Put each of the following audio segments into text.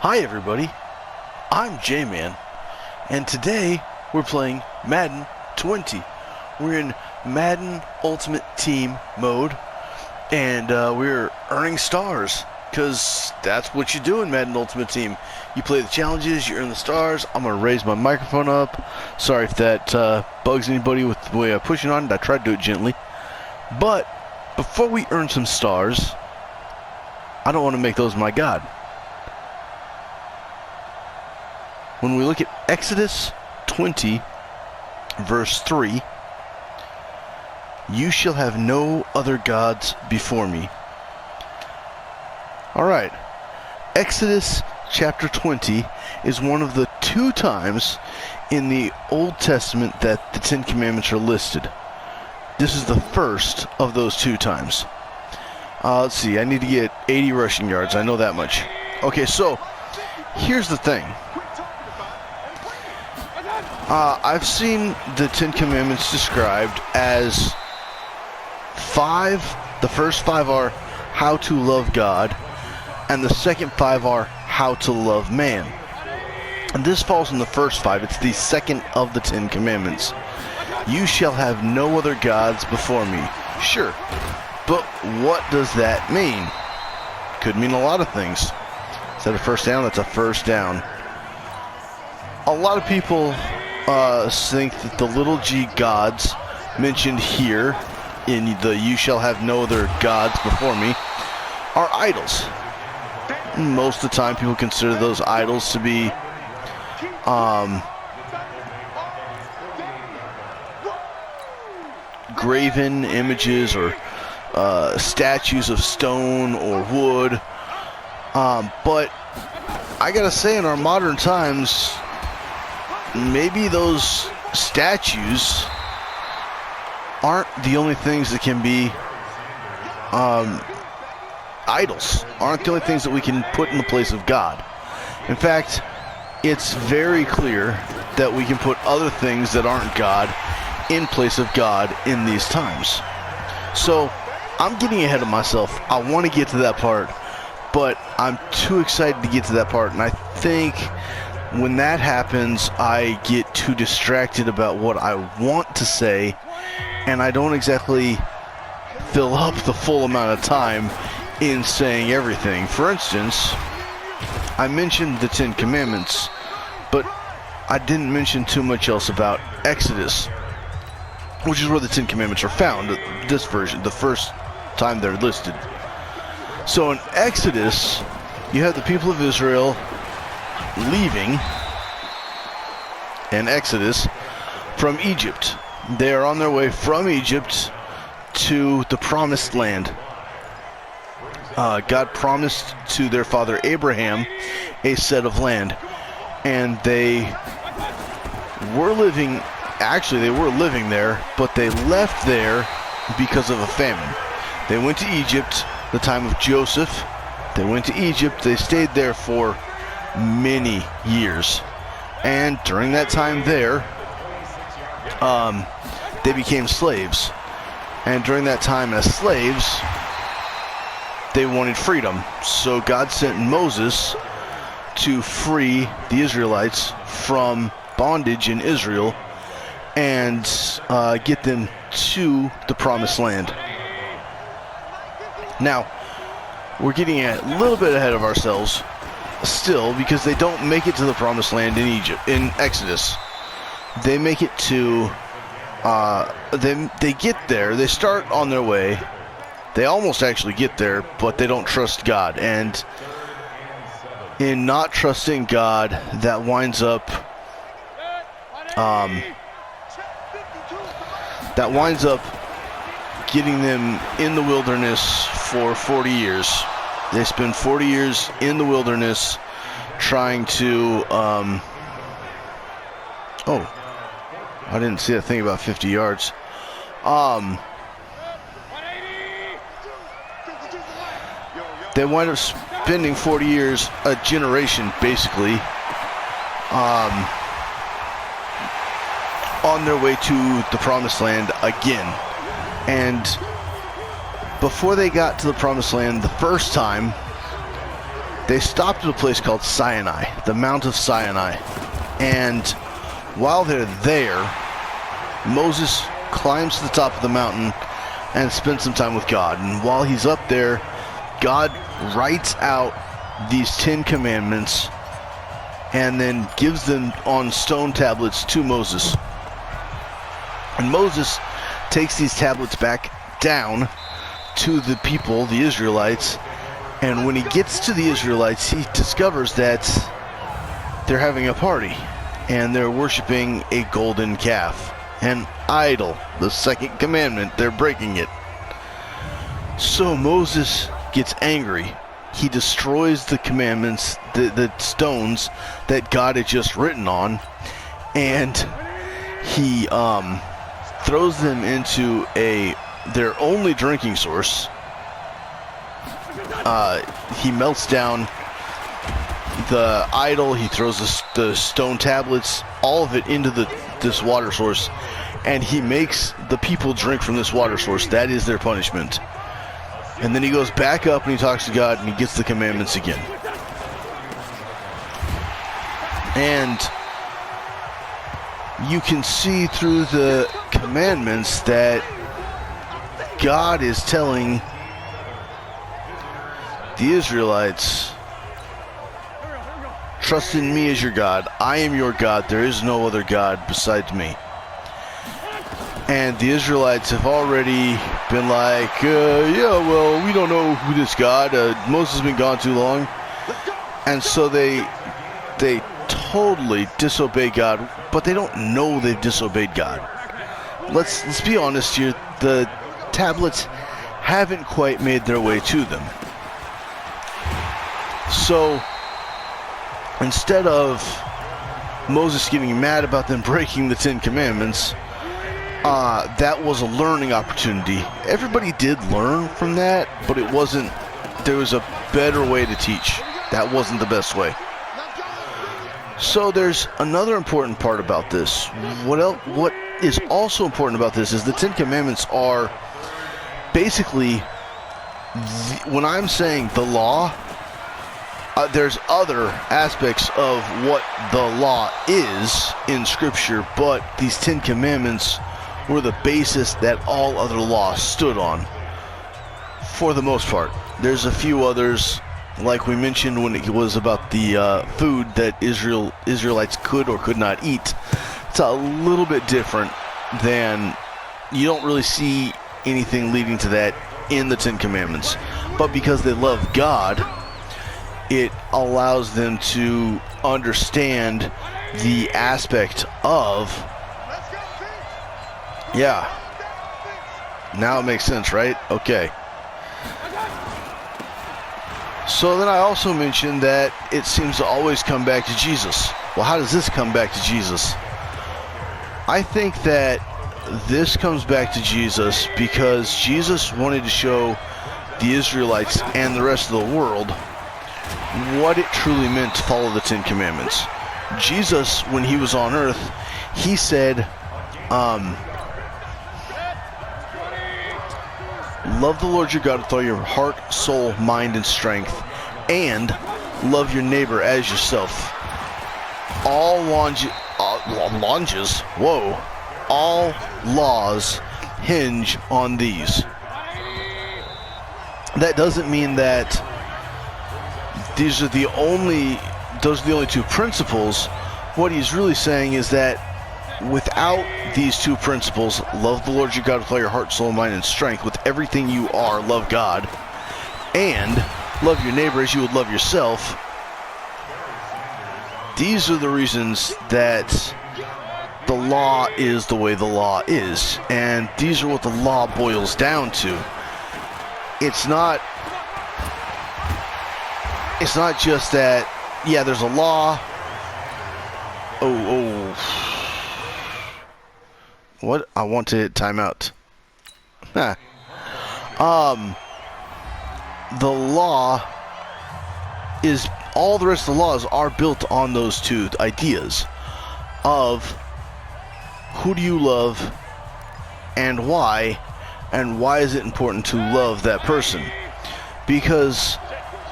Hi everybody, I'm J-Man, and today we're playing Madden 20. We're in Madden Ultimate Team mode, and we're earning stars, because that's what you do in Madden Ultimate Team. You play the challenges, you earn the stars. I'm going to raise my microphone up. Sorry if that bugs anybody with the way I'm pushing on it. I tried to do it gently. But before we earn some stars, I don't want to make those my God. When we look at Exodus 20, verse 3, you shall have no other gods before me. Alright, Exodus chapter 20 is one of the 2 times in the Old Testament that the 10 Commandments are listed. This is the first of those 2 times. Let's see, I need to get 80 rushing yards, I know that much. Okay, so, here's the thing. I've seen the 10 Commandments described as 5. The first 5 are how to love God, and the second 5 are how to love man. And this falls in the first 5. It's the second of the 10 Commandments. You shall have no other gods before me. Sure, but what does that mean? Could mean a lot of things. Is that a first down? That's a first down. A lot of people think that the little g gods mentioned here in the you shall have no other gods before me are idols. Most of the time people consider those idols to be graven images or statues of stone or wood, but I gotta say, in our modern times, maybe those statues aren't the only things that can be idols, aren't the only things that we can put in the place of God. In fact, it's very clear that we can put other things that aren't God in place of God in these times. So I'm getting ahead of myself. I want to get to that part, but I'm too excited to get to that part, and I think when that happens, I get too distracted about what I want to say, and I don't exactly fill up the full amount of time in saying everything. For instance, I mentioned the 10 Commandments, but I didn't mention too much else about Exodus, which is where the 10 Commandments are found, this version, the first time they're listed. So in Exodus, you have the people of Israel leaving in Exodus from Egypt. They are on their way from Egypt to the promised land. God promised to their father Abraham a set of land, and they were living there, but they left there because of a famine. They went to Egypt, the time of Joseph. They went to Egypt. They stayed there for many years, and during that time there, they became slaves. And during that time as slaves, they wanted freedom. So God sent Moses to free the Israelites from bondage in Israel and get them to the promised land. Now, we're getting a little bit ahead of ourselves still, because they don't make it to the promised land in Egypt, in Exodus. They make it to they get there, they start on their way, they almost actually get there, but they don't trust God, and in not trusting God, that winds up getting them in the wilderness for 40 years. They spend 40 years in the wilderness trying to, oh, I didn't see a thing about 50 yards. They wind up spending 40 years, a generation basically, on their way to the promised land again. And before they got to the promised land the first time, they stopped at a place called Sinai, the Mount of Sinai. And while they're there, Moses climbs to the top of the mountain and spends some time with God. And while he's up there, God writes out these 10 commandments and then gives them on stone tablets to Moses. And Moses takes these tablets back down to the people, the Israelites, and when he gets to the Israelites, he discovers that they're having a party and they're worshiping a golden calf, an idol, the second commandment. They're breaking it. So Moses gets angry. He destroys the commandments, the stones that God had just written on, and he throws them into their only drinking source. He melts down the idol. He throws the stone tablets, all of it into this water source, and he makes the people drink from this water source. That is their punishment. And then he goes back up and he talks to God and he gets the commandments again. And you can see through the commandments that God is telling the Israelites, trust in me as your God. I am your God. There is no other God besides me. And the Israelites have already been like, yeah, well, we don't know who this God. Moses has been gone too long. And so they totally disobey God, but they don't know they've disobeyed God. Let's be honest here. The tablets haven't quite made their way to them. So instead of Moses getting mad about them breaking the 10 Commandments, that was a learning opportunity. Everybody did learn from that, but it wasn't, there was a better way to teach. That wasn't the best way. So there's another important part about this. What is also important about this is the 10 Commandments are basically, when I'm saying the law, there's other aspects of what the law is in Scripture, but these 10 Commandments were the basis that all other laws stood on, for the most part. There's a few others, like we mentioned when it was about the food that Israelites could or could not eat. It's a little bit different than, you don't really see anything leading to that in the 10 Commandments. But because they love God, it allows them to understand the aspect of, yeah, now it makes sense, right? Okay. So then I also mentioned that it seems to always come back to Jesus. Well, how does this come back to Jesus? I think that this comes back to Jesus because Jesus wanted to show the Israelites and the rest of the world what it truly meant to follow the 10 Commandments. Jesus, when he was on earth, he said, love the Lord your God with all your heart, soul, mind, and strength, and love your neighbor as yourself. All laws hinge on these. That doesn't mean that those are the only two principles. What he's really saying is that without these two principles, love the Lord your God with all your heart, soul, mind, and strength, with everything you are, love God, and love your neighbor as you would love yourself, these are the reasons that the law is the way the law is. And these are what the law boils down to. It's not just that, yeah, there's a law. What? I want to hit timeout. The law is, all the rest of the laws are built on those two ideas of who do you love and why is it important to love that person. Because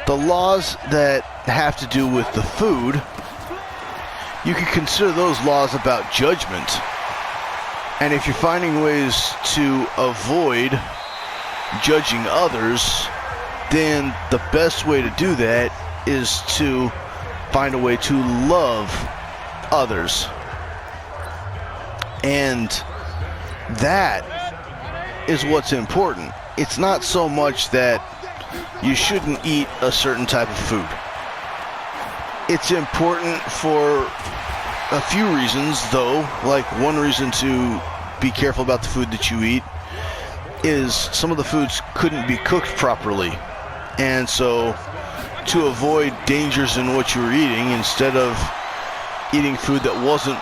The laws that have to do with the food, you can consider those laws about judgment. And if you're finding ways to avoid judging others, then the best way to do that is to find a way to love others. And that is what's important. It's not so much that you shouldn't eat a certain type of food. It's important for a few reasons, though. Like, one reason to be careful about the food that you eat is some of the foods couldn't be cooked properly. And so to avoid dangers in what you were eating, instead of eating food that wasn't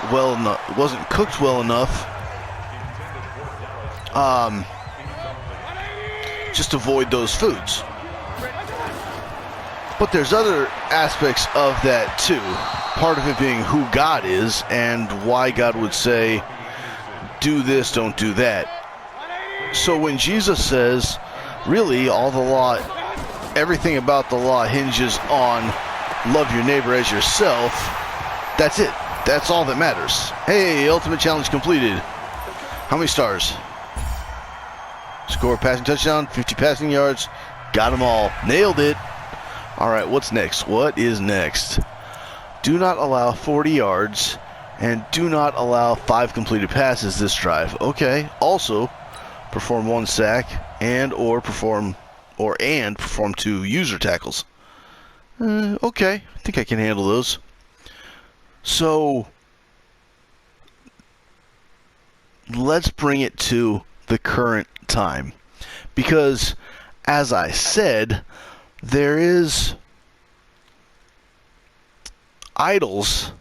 cooked well enough, just avoid those foods. But there's other aspects of that too. Part of it being who God is and why God would say, do this, don't do that. So when Jesus says, really, all the law, everything about the law hinges on love your neighbor as yourself, that's it. That's all that matters. Hey, ultimate challenge completed. How many stars? Score passing touchdown, 50 passing yards. Got them all. Nailed it. All right, what's next? What is next? Do not allow 40 yards and do not allow 5 completed passes this drive. Okay. Also, perform 1 sack and perform 2 user tackles. Okay, I think I can handle those. So let's bring it to the current time, because as I said, idols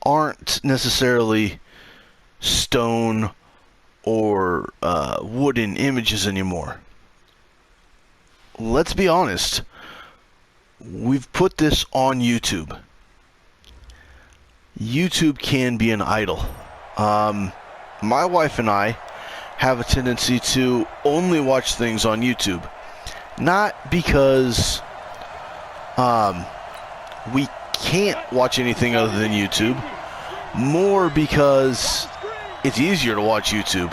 aren't necessarily stone or wooden images anymore. Let's be honest. We've put this on YouTube. YouTube can be an idol. My wife and I have a tendency to only watch things on YouTube. Not because we can't watch anything other than YouTube, more because it's easier to watch YouTube.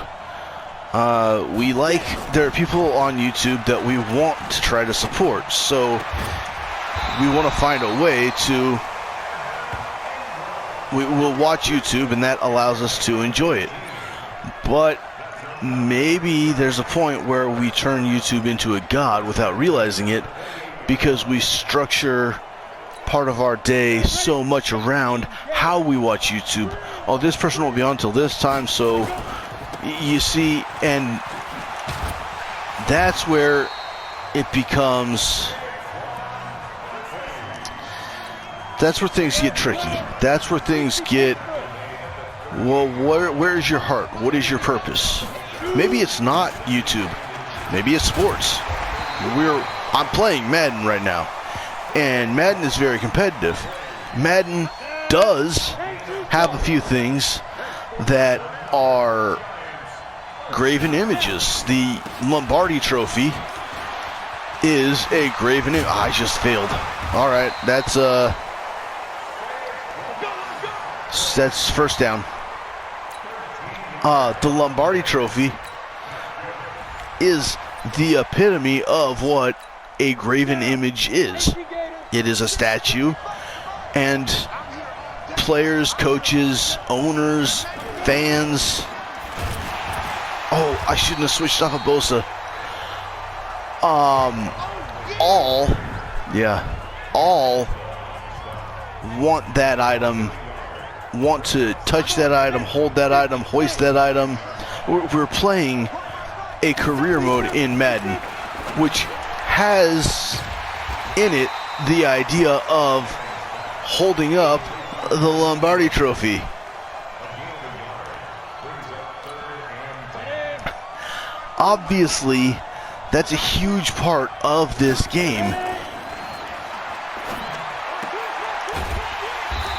There are people on YouTube that we want to try to support, so we want to find a way to, we'll watch YouTube, and that allows us to enjoy it. But maybe there's a point where we turn YouTube into a god without realizing it, because we structure part of our day so much around how we watch YouTube. Oh, this person won't be on until this time, so you see, and that's where it becomes, that's where things get tricky. That's where things get, well, where's your heart? What is your purpose? Maybe it's not YouTube. Maybe it's sports. I'm playing Madden right now, and Madden is very competitive. Madden does have a few things that are graven images. The Lombardi Trophy is a graven image. I just failed. All right, that's first down. The Lombardi Trophy is the epitome of what a graven image is. It is a statue, and players, coaches, owners, fans. Oh, I shouldn't have switched off of Bosa. All want that item, want to touch that item, hold that item, hoist that item. We're playing a career mode in Madden, which has in it the idea of holding up the Lombardi Trophy. Obviously, that's a huge part of this game.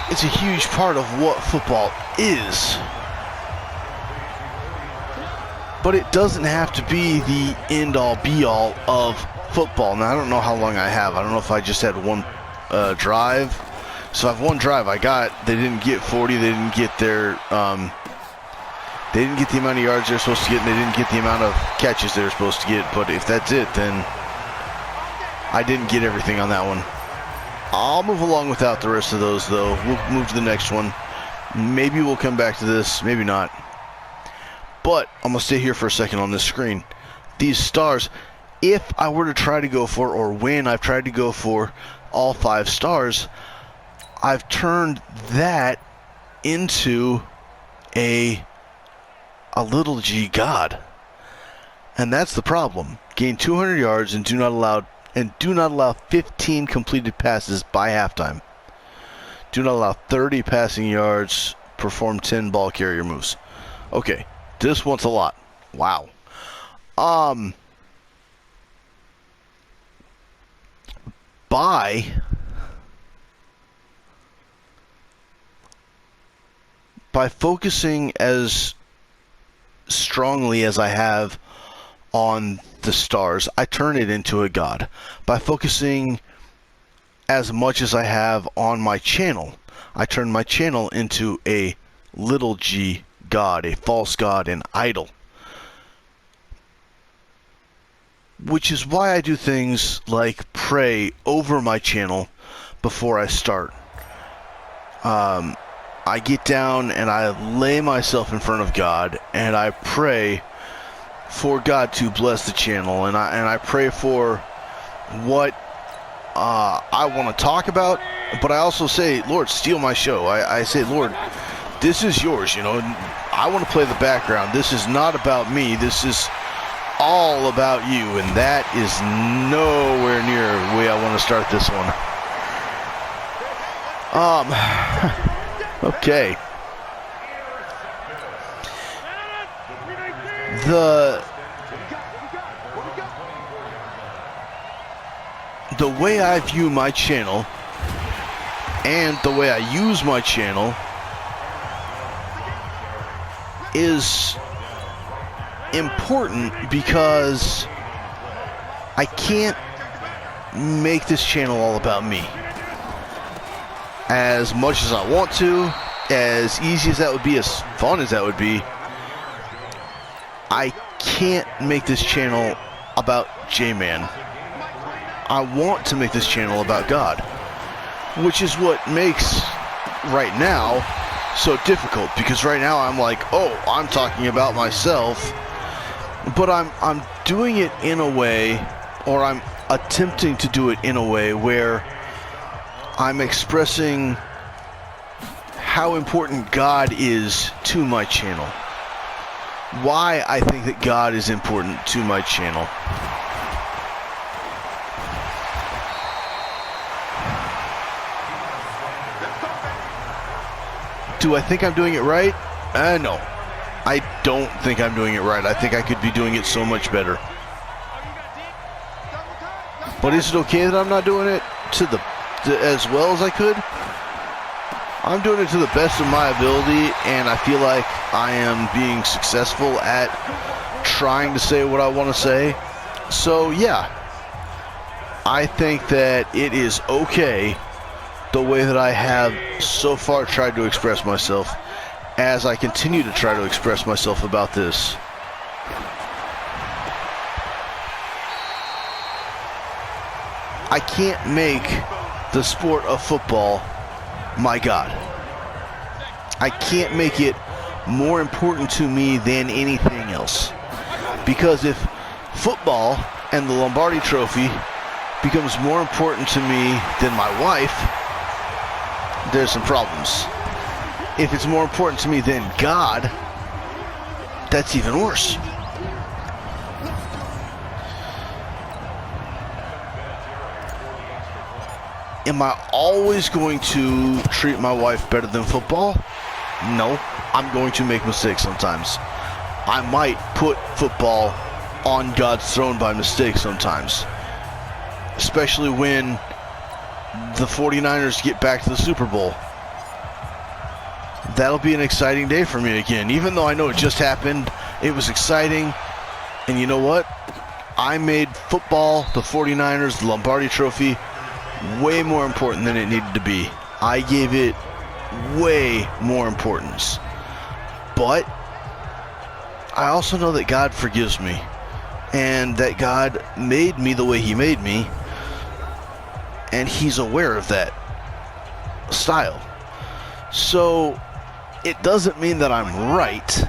It's a huge part of what football is. But it doesn't have to be the end-all be-all of football. Now, I don't know how long I have. I don't know if I just had one drive. So I have one drive. They didn't get 40. They didn't get their, they didn't get the amount of yards they're supposed to get, and they didn't get the amount of catches they were supposed to get. But if that's it, then I didn't get everything on that one. I'll move along without the rest of those, though. We'll move to the next one. Maybe we'll come back to this. Maybe not. But I'm going to stay here for a second on this screen. These stars, if I were to try to go for, or when I've tried to go for all 5 stars, I've turned that into a little g God. And that's the problem. Gain 200 yards and do not allow 15 completed passes by halftime. Do not allow 30 passing yards. Perform 10 ball carrier moves. Okay, this one's a lot. Wow. By focusing as strongly as I have on the stars, I turn it into a God. By focusing as much as I have on my channel, I turn my channel into a little g God, a false God, an idol. Which is why I do things like pray over my channel before I start. I get down and I lay myself in front of God and I pray for God to bless the channel, and I pray for what I want to talk about, but I also say, Lord, steal my show. I say, Lord, this is yours, you know. I want to play the background. This is not about me. This is all about you, and that is nowhere near the way I want to start this one. Okay. The way I view my channel and the way I use my channel is important because I can't make this channel all about me. As much as I want to, as easy as that would be, as fun as that would be, I can't make this channel about J-Man. I want to make this channel about God, which is what makes right now so difficult, because right now I'm like, oh, I'm talking about myself, but I'm doing it in a way, or I'm attempting to do it in a way where I'm expressing how important God is to my channel. Why I think that God is important to my channel. Do I think I'm doing it right? No. I don't think I'm doing it right. I think I could be doing it so much better. But is it okay that I'm not doing it as well as I could? I'm doing it to the best of my ability, and I feel like I am being successful at trying to say what I want to say. So yeah, I think that it is okay the way that I have so far tried to express myself, as I continue to try to express myself about this. I can't make the sport of football my God. I can't make it more important to me than anything else. Because if football and the Lombardi Trophy becomes more important to me than my wife, there's some problems. If it's more important to me than God, that's even worse. Am I always going to treat my wife better than football? No. I'm going to make mistakes sometimes. I might put football on God's throne by mistake sometimes. Especially when the 49ers get back to the Super Bowl. That'll be an exciting day for me again. Even though I know it just happened, it was exciting. And you know what? I made football, the 49ers, the Lombardi Trophy, way more important than it needed to be. I gave it way more importance. But I also know that God forgives me, and that God made me the way he made me, and he's aware of that style. So it doesn't mean that I'm right,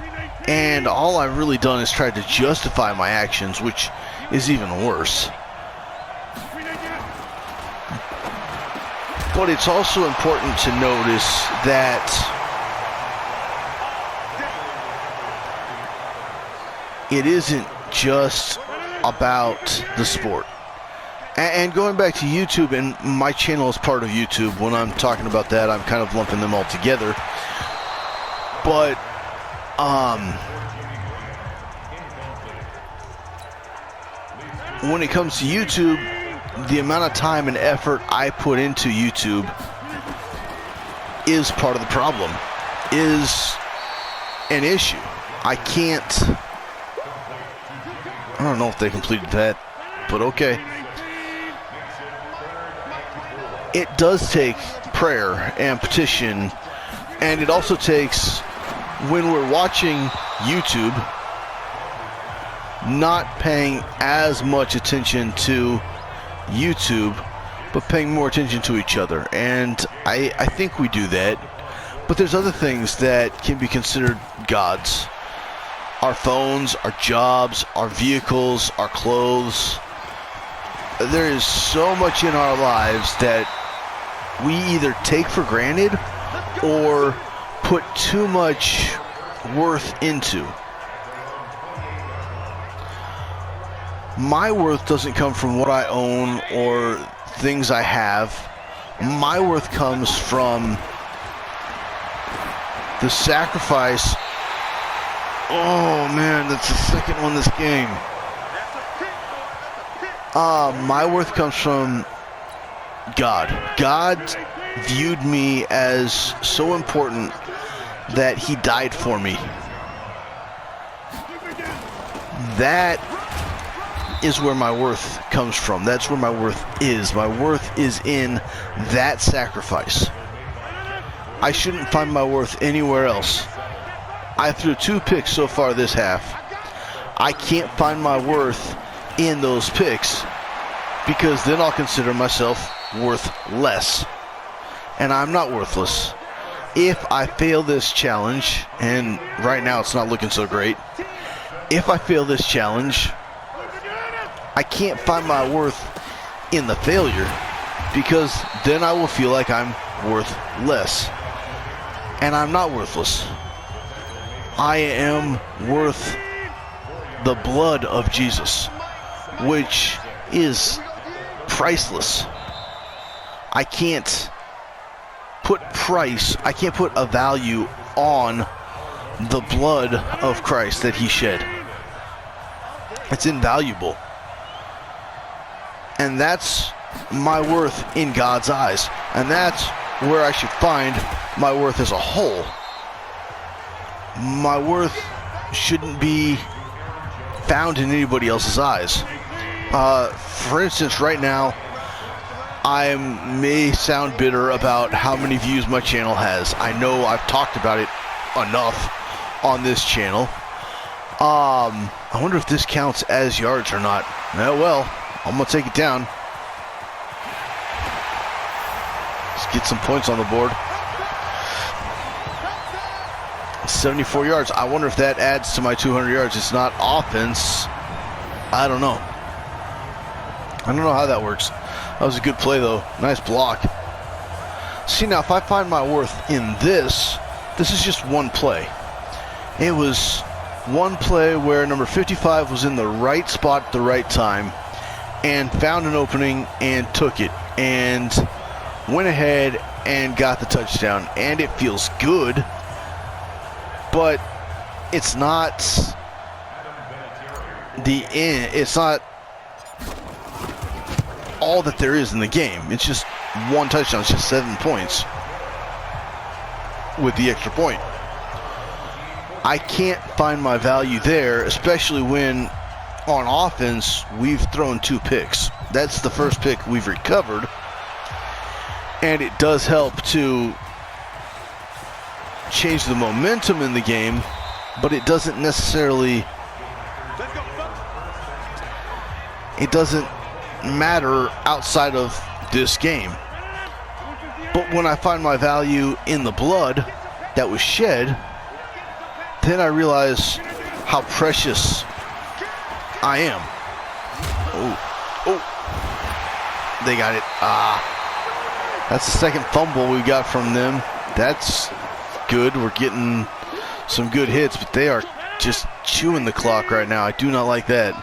and all I've really done is tried to justify my actions, which is even worse. But it's also important to notice that it isn't just about the sport. And going back to YouTube, and my channel is part of YouTube, when I'm talking about that, I'm kind of lumping them all together. But, when it comes to YouTube, the amount of time and effort I put into YouTube is part of the problem, is an issue. I don't know if they completed that, but okay. It does take prayer and petition, and it also takes, when we're watching YouTube, not paying as much attention to YouTube, but paying more attention to each other. And I think we do that. But there's other things that can be considered gods. Our phones, our jobs, our vehicles, our clothes. There is so much in our lives that we either take for granted or put too much worth into. My worth doesn't come from what I own or things I have. My worth comes from the sacrifice. Oh man, that's the second one this game. My worth comes from God. God viewed me as so important that he died for me. That is where my worth comes from. That's where my worth is. My worth is in that sacrifice. I shouldn't find my worth anywhere else. I threw 2 picks so far this half. I can't find my worth in those picks, because then I'll consider myself worth less. And I'm not worthless. If I fail this challenge, and right now it's not looking so great, if I fail this challenge, I can't find my worth in the failure, because then I will feel like I'm worth less. And I'm not worthless. I am worth the blood of Jesus, which is priceless. I can't put price, I can't put a value on the blood of Christ that he shed. It's invaluable. And that's my worth in God's eyes. And that's where I should find my worth as a whole. My worth shouldn't be found in anybody else's eyes. For instance, right now, I may sound bitter about how many views my channel has. I know I've talked about it enough on this channel. I wonder if this counts as yards or not. Well, I'm going to take it down. Let's get some points on the board. 74 yards. I wonder if that adds to my 200 yards. It's not offense. I don't know. I don't know how that works. That was a good play, though. Nice block. See, now, if I find my worth in this is just one play. It was one play where number 55 was in the right spot at the right time and found an opening and took it and went ahead and got the touchdown. And it feels good, but it's not the end. It's not all that there is in the game. It's just one touchdown. It's just 7 points with the extra point. I can't find my value there, especially when on offense, we've thrown 2 picks. That's the first pick we've recovered. And it does help to change the momentum in the game, but it doesn't necessarily, it doesn't matter outside of this game. But when I find my value in the blood that was shed, then I realize how precious I am. Oh, they got it. That's the second fumble we got from them. That's good. We're getting some good hits, but they are just chewing the clock right now. I do not like that.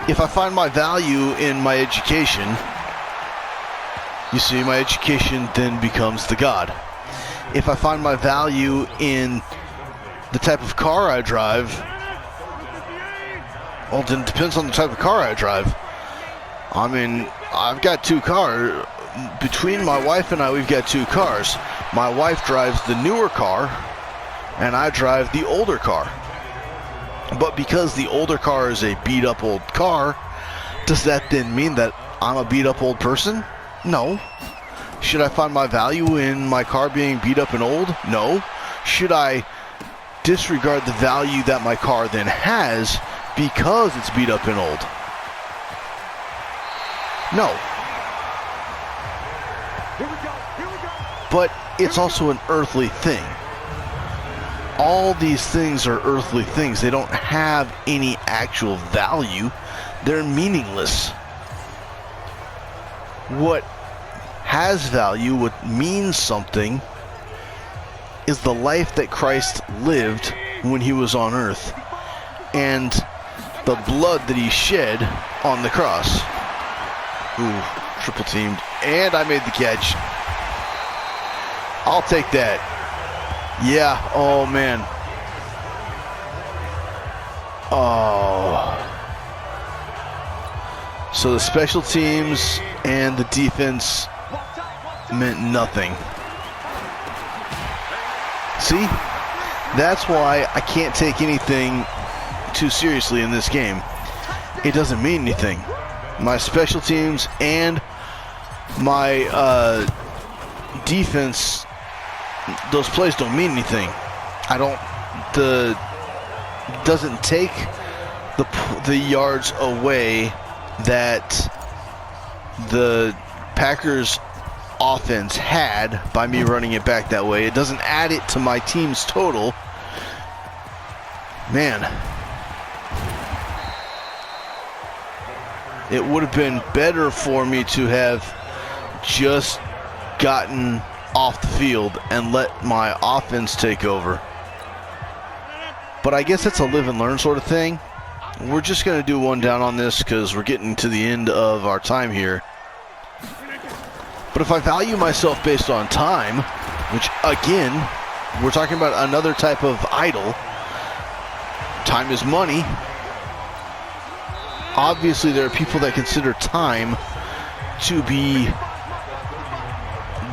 If I find my value in my education, you see, my education then becomes the God. If I find my value in the type of car I drive, well, then it depends on the type of car I drive. I mean, I've got 2 cars. Between my wife and I, we've got 2 cars. My wife drives the newer car, and I drive the older car. But because the older car is a beat-up old car, does that then mean that I'm a beat-up old person? No. Should I find my value in my car being beat up and old? No. Should I disregard the value that my car then has because it's beat up and old? No. But it's also an earthly thing. All these things are earthly things. They don't have any actual value. They're meaningless. What has value, what means something, is the life that Christ lived when he was on earth and the blood that he shed on the cross. Ooh, triple teamed, and I made the catch. I'll take that. Yeah, oh man. Oh. So the special teams and the defense meant nothing. See? That's why I can't take anything too seriously in this game. It doesn't mean anything. My special teams and my defense, those plays don't mean anything. Doesn't take the yards away that the Packers offense had by me running it back that way. It doesn't add it to my team's total. Man, it would have been better for me to have just gotten off the field and let my offense take over. But I guess it's a live and learn sort of thing. We're just going to do one down on this because we're getting to the end of our time here. But if I value myself based on time, which again, we're talking about another type of idol. Time is money. Obviously, there are people that consider time to be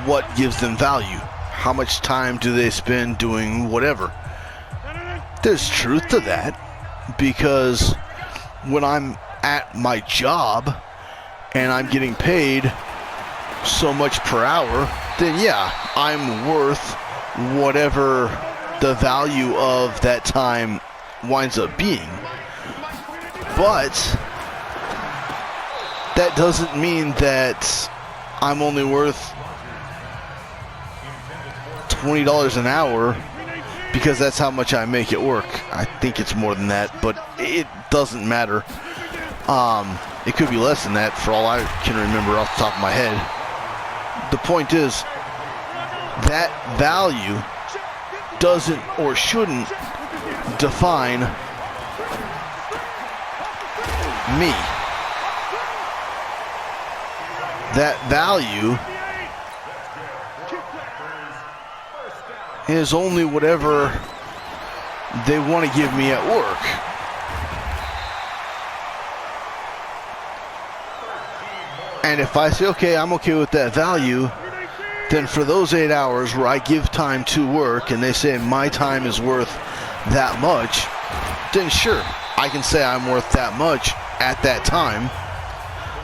what gives them value. How much time do they spend doing whatever? There's truth to that, because when I'm at my job and I'm getting paid so much per hour, then yeah, I'm worth whatever the value of that time winds up being. But that doesn't mean that I'm only worth $20 an hour because that's how much I make it work. I think it's more than that, but it doesn't matter. It could be less than that for all I can remember off the top of my head. The point is, that value doesn't or shouldn't define me. That value is only whatever they want to give me at work. And if I say, okay, I'm okay with that value, then for those 8 hours where I give time to work and they say my time is worth that much, then sure, I can say I'm worth that much at that time.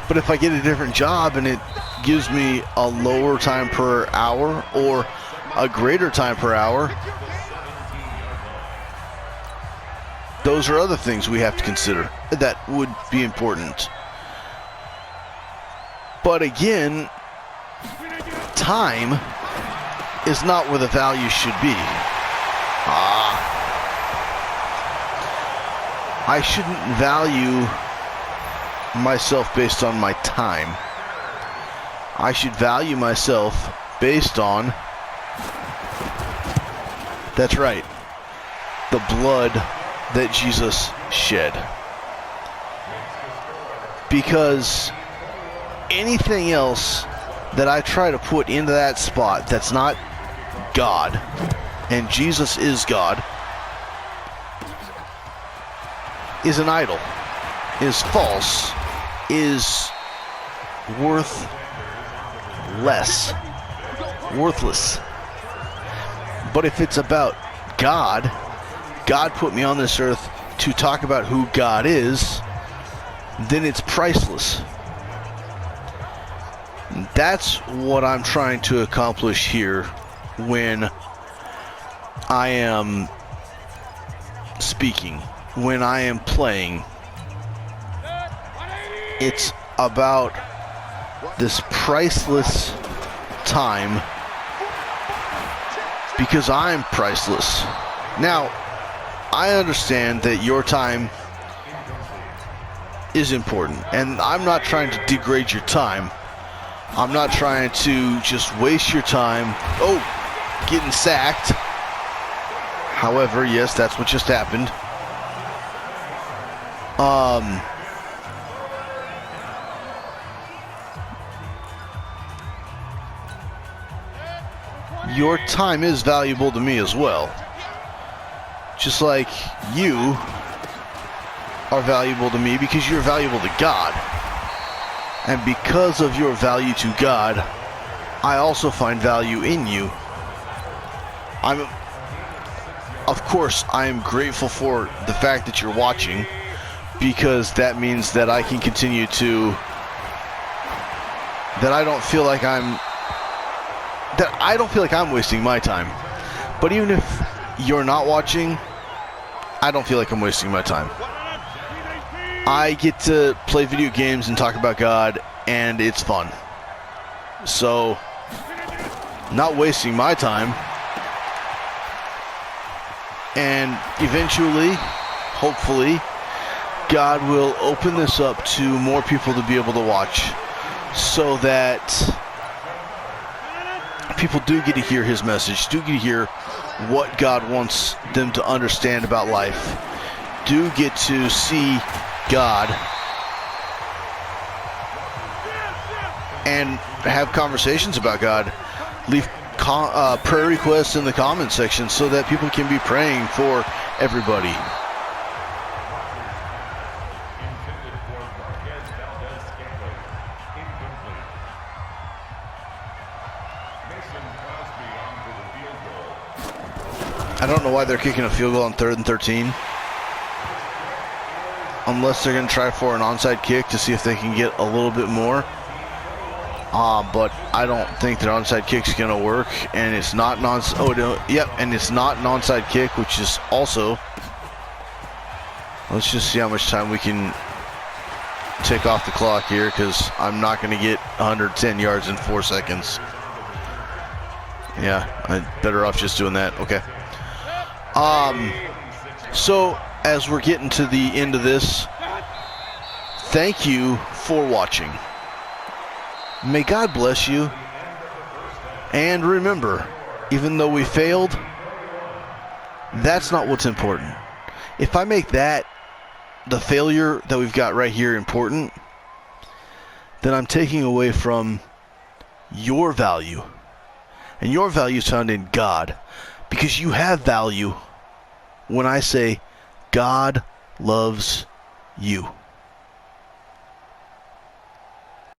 But if I get a different job and it gives me a lower time per hour or a greater time per hour, those are other things we have to consider that would be important. But again, time is not where the value should be. I shouldn't value myself based on my time. I should value myself based on, that's right, the blood that Jesus shed. Because anything else that I try to put into that spot that's not God, and Jesus is God, is an idol, is false, is worthless. But if it's about God, God put me on this earth to talk about who God is, then it's priceless. That's what I'm trying to accomplish here when I am speaking, when I am playing. It's about this priceless time because I'm priceless. Now, I understand that your time is important, and I'm not trying to degrade your time. I'm not trying to just waste your time. Oh, getting sacked. However, yes, that's what just happened. Your time is valuable to me as well. Just like you are valuable to me because you're valuable to God. And because of your value to God, I also find value in you. Of course, I am grateful for the fact that you're watching, because that means that I can continue to, that I don't feel like I'm wasting my time. But even if you're not watching, I don't feel like I'm wasting my time. I get to play video games and talk about God, and it's fun. So, not wasting my time. And eventually, hopefully, God will open this up to more people to be able to watch, so that people do get to hear his message, do get to hear what God wants them to understand about life, do get to see God and have conversations about God. Leave prayer requests in the comment section so that people can be praying for everybody. I don't know why they're kicking a field goal on 3rd and 13. Unless they're going to try for an onside kick to see if they can get a little bit more. But I don't think their onside kick's going to work. And it's not an onside. Oh, no, yep, and it's not an onside kick, which is also. Let's just see how much time we can take off the clock here, because I'm not going to get 110 yards in 4 seconds. Yeah, I'm better off just doing that. Okay. So, as we're getting to the end of this, thank you for watching. May God bless you. And remember, even though we failed, that's not what's important. If I make that, the failure that we've got right here, important, then I'm taking away from your value. And your value is found in God. Because you have value when I say God loves you.